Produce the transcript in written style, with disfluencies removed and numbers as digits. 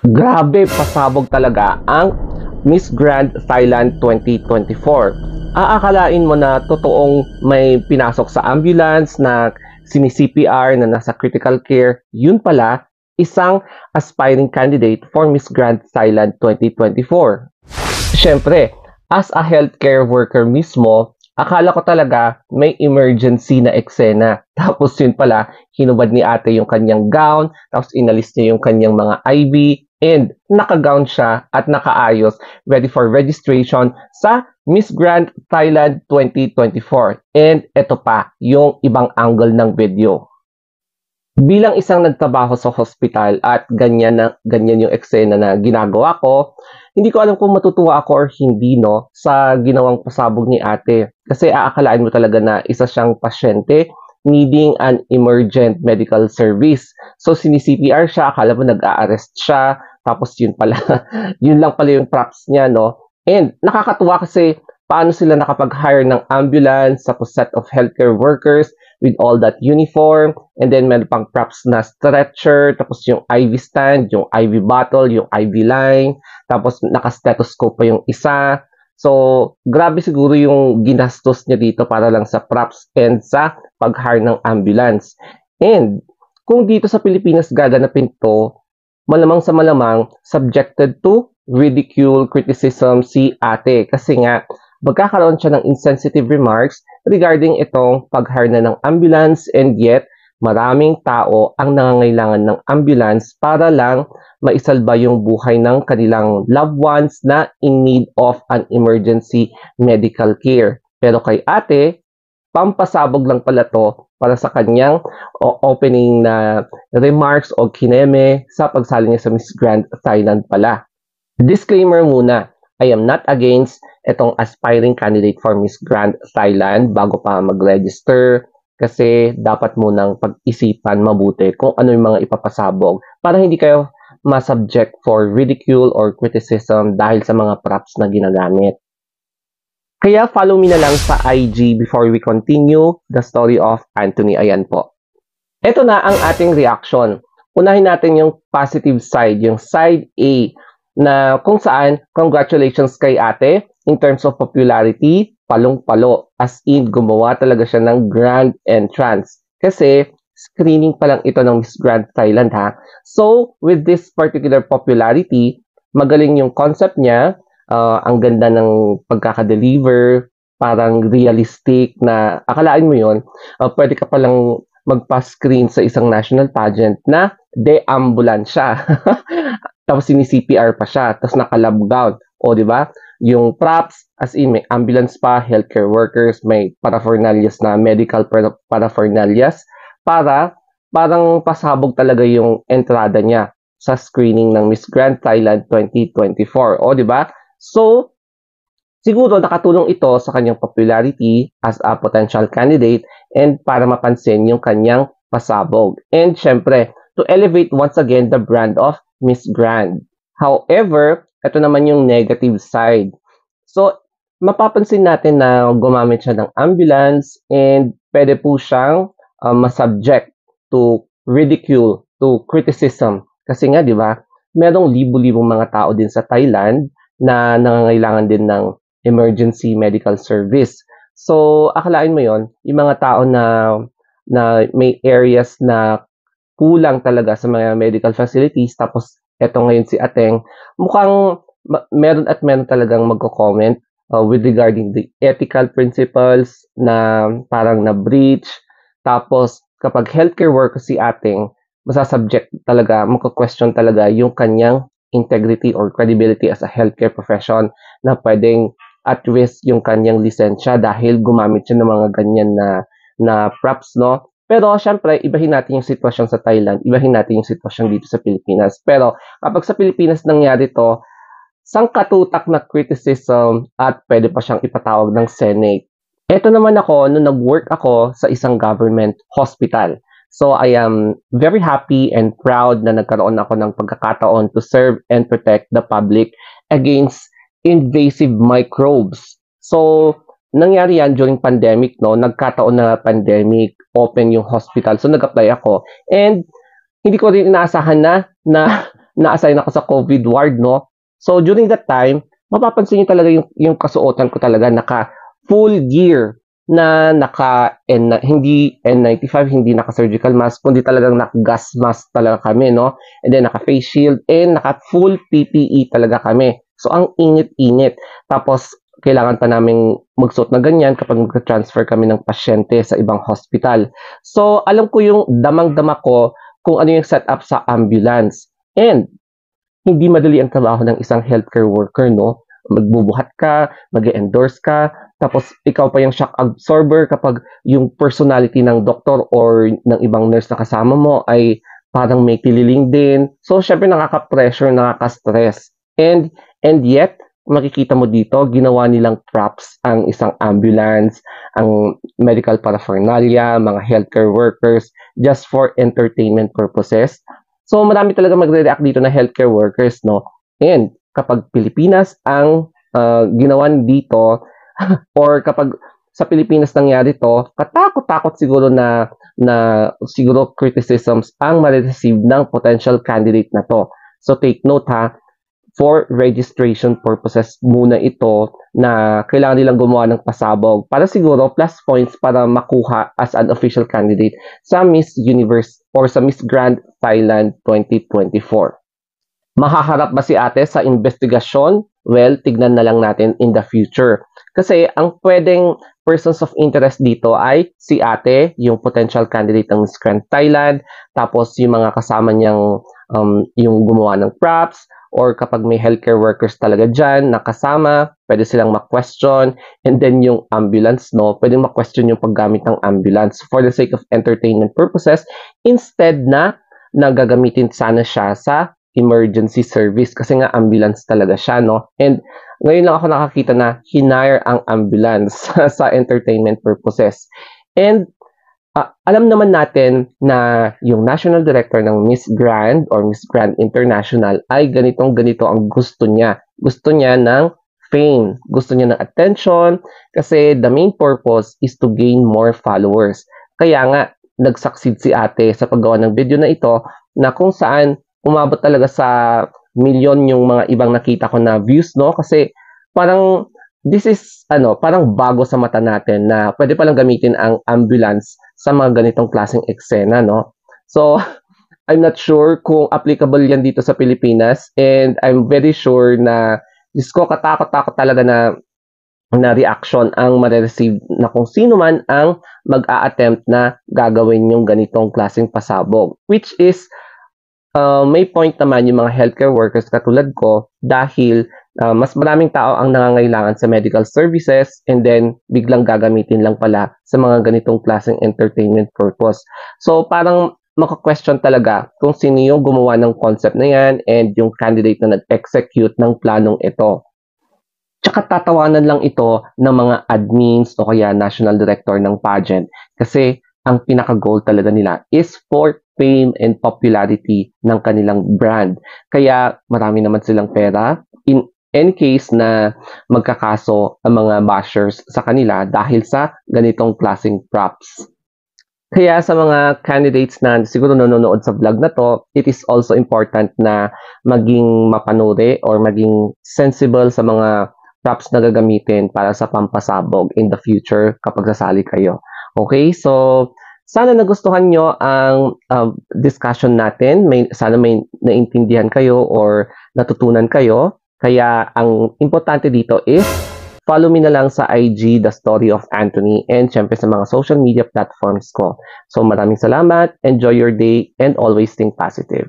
Grabe, pasabog talaga ang Miss Grand Thailand 2024. Aakalain mo na totoong may pinasok sa ambulance na sini-CPR na nasa critical care, yun pala, isang aspiring candidate for Miss Grand Thailand 2024. Siyempre, as a healthcare worker mismo, akala ko talaga may emergency na eksena. Tapos yun pala, hinubad ni ate yung kanyang gown, tapos inalis niya yung kanyang mga IV, and naka-gown siya at nakaayos, ready for registration sa Miss Grand Thailand 2024. And ito pa, yung ibang angle ng video. Bilang isang nagtrabaho sa hospital at ganyan yung eksena na ginagawa ko, hindi ko alam kung matutuwa ako or hindi, no, sa ginawang pasabog ni ate. Kasi aakalain mo talaga na isa siyang pasyente needing an emergent medical service. So sini-CPR siya, akala mo nag-a-arrest siya, tapos yun pala, yun lang pala yung props niya, no? And nakakatuwa kasi paano sila nakapag-hire ng ambulance, tapos set of healthcare workers with all that uniform, and then meron pang props na stretcher, tapos yung IV stand, yung IV bottle, yung IV line, tapos naka-stethoscope pa yung isa. So, grabe siguro yung ginastos niya dito para lang sa props and sa pag-hire ng ambulance. And kung dito sa Pilipinas gaganapin to, malamang sa malamang subjected to ridicule, criticism si ate. Kasi nga, magkakaroon siya ng insensitive remarks regarding itong pag-hire na ng ambulance, and yet maraming tao ang nangangailangan ng ambulance para lang maisalba yung buhay ng kanilang loved ones na in need of an emergency medical care. Pero kay ate, pampasabog lang pala to para sa kanyang opening na remarks o kineme sa pagsali niya sa Miss Grand Thailand pala. Disclaimer muna, I am not against itong aspiring candidate for Miss Grand Thailand bago pa mag-register, kasi dapat munang pag-isipan mabuti kung ano yung mga ipapasabog para hindi kayo ma-subject for ridicule or criticism dahil sa mga props na ginagamit. Kaya follow me na lang sa IG before we continue the story of Anthony. Ayan po. Ito na ang ating reaction. Unahin natin yung positive side, yung side A, na kung saan congratulations kay ate in terms of popularity, palong-palo. As in, gumawa talaga siya ng grand entrance. Kasi screening pa lang ito ng Miss Grand Thailand, ha. So, with this particular popularity, magaling yung concept niya, ang ganda ng pagkaka-deliver, parang realistic na akalain mo yon, pwede ka palang magpa-screen sa isang national pageant na deambulansya. Tapos sini-CPR pa siya, tapos naka-lab gown. O, di ba? Yung props, as in, may ambulance pa, healthcare workers, may paraphernalias na medical paraphernalias, parang pasabog talaga yung entrada niya sa screening ng Miss Grand Thailand 2024. O, di ba? So, siguro nakatulong ito sa kanyang popularity as a potential candidate and para mapansin yung kanyang pasabog. And syempre, to elevate once again the brand of Miss Grand. However, ito naman yung negative side. So, mapapansin natin na gumamit siya ng ambulance and pwede po siyang masubject to ridicule, to criticism. Kasi nga, di ba, merong libo-libong mga tao din sa Thailand na nangangailangan din ng emergency medical service. So, akalain mo yon, yung mga tao na may areas na kulang talaga sa mga medical facilities, tapos eto ngayon si Ateng, mukhang meron talagang magko-comment with regarding the ethical principles na parang na-breach. Tapos, kapag healthcare worker si Ateng, masasubject talaga, magko-question talaga yung kanyang integrity or credibility as a healthcare profession, na pwedeng at risk yung kanyang lisensya dahil gumamit siya ng mga ganyan na props, no? Pero syempre, ibahin natin yung sitwasyon sa Thailand, ibahin natin yung sitwasyon dito sa Pilipinas. Pero kapag sa Pilipinas nangyari to, sangkatutak na criticism at pwede pa siyang ipatawag ng Senate. Ito naman ako, nung nag-work ako sa isang government hospital. So I am very happy and proud na nagkaroon ako ng pagkakataon to serve and protect the public against invasive microbes. So, nangyari yan during pandemic, no? Nagkataon na pandemic, open yung hospital. So, nag-apply ako. And, hindi ko rin inaasahan na na-assign ako sa COVID ward, no? So, during that time, mapapansin niyo talaga yung kasuotan ko talaga, naka full gear na hindi N95, hindi naka-surgical mask, kundi talagang naka-gas mask talaga kami, no? And then naka-face shield and naka-full PPE talaga kami. So, ang init-init. Tapos, kailangan pa naming magsuot na ganyan kapag mag-transfer kami ng pasyente sa ibang hospital. So, alam ko yung damang-dama ko kung ano yung setup sa ambulance. And, hindi madali ang trabaho ng isang healthcare worker, no? Magbubuhat ka, mag-endorse ka, tapos ikaw pa yung shock absorber kapag yung personality ng doktor or ng ibang nurse na kasama mo ay parang may tililing din. So, syempre nakaka-pressure, nakaka-stress. And yet, makikita mo dito, ginawa nilang props ang isang ambulance, ang medical paraphernalia, mga healthcare workers, just for entertainment purposes. So, marami talaga magre-react dito na healthcare workers, no? And kapag Pilipinas ang ginawa dito, or kapag sa Pilipinas nangyari to, katakot-takot siguro na siguro criticisms ang ma-receive ng potential candidate na to. So, take note ha, for registration purposes muna ito na kailangan nilang gumawa ng pasabog para siguro plus points para makuha as an official candidate sa Miss Universe or sa Miss Grand Thailand 2024. Mahaharap ba si ate sa investigasyon? Well, tignan na lang natin in the future. Kasi ang pwedeng persons of interest dito ay si ate, yung potential candidate ng Miss Grand Thailand, tapos yung mga kasama niyang yung gumawa ng props, or kapag may healthcare workers talaga dyan nakasama, pwede silang ma-question. And then yung ambulance, no, pwedeng ma-question yung paggamit ng ambulance for the sake of entertainment purposes instead na gagamitin sana siya sa emergency service kasi nga ambulance talaga siya, no? And ngayon lang ako nakakita na hinire ang ambulance sa entertainment purposes. And alam naman natin na yung national director ng Miss Grand or Miss Grand International ay ganito ang gusto niya. Gusto niya ng fame, gusto niya ng attention kasi the main purpose is to gain more followers. Kaya nga, nag-succeed si ate sa paggawa ng video na ito na kung saan umabot talaga sa milyon yung mga ibang nakita ko na views, no? Kasi parang this is parang bago sa mata natin na pwede palang gamitin ang ambulance sa mga ganitong klaseng eksena, no? So, I'm not sure kung applicable yan dito sa Pilipinas and I'm very sure na Diyos ko, katakot-takot talaga na reaction ang ma-receive na kung sino man ang mag-a-attempt na gagawin yung ganitong klaseng pasabog. Which is, may point naman yung mga healthcare workers katulad ko dahil mas maraming tao ang nangangailangan sa medical services and then biglang gagamitin lang pala sa mga ganitong klaseng entertainment purpose. So parang maka-question talaga kung sino yung gumawa ng concept na yan and yung candidate na nag-execute ng planong ito. Tsaka tatawanan lang ito ng mga admins o kaya national director ng pageant kasi ang pinaka-goal talaga nila is for fame and popularity ng kanilang brand. Kaya marami naman silang pera in any case na magkakaso ang mga bashers sa kanila dahil sa ganitong klaseng props. Kaya sa mga candidates na siguro nanonood sa vlog na to, it is also important na maging mapanuri or maging sensible sa mga props na gagamitin para sa pampasabog in the future kapag sasali kayo. Okay, so sana nagustuhan nyo ang discussion natin. Sana may naintindihan kayo or natutunan kayo. Kaya ang importante dito is follow me na lang sa IG, The Story of Anthony, and syempre sa mga social media platforms ko. So maraming salamat, enjoy your day, and always think positive.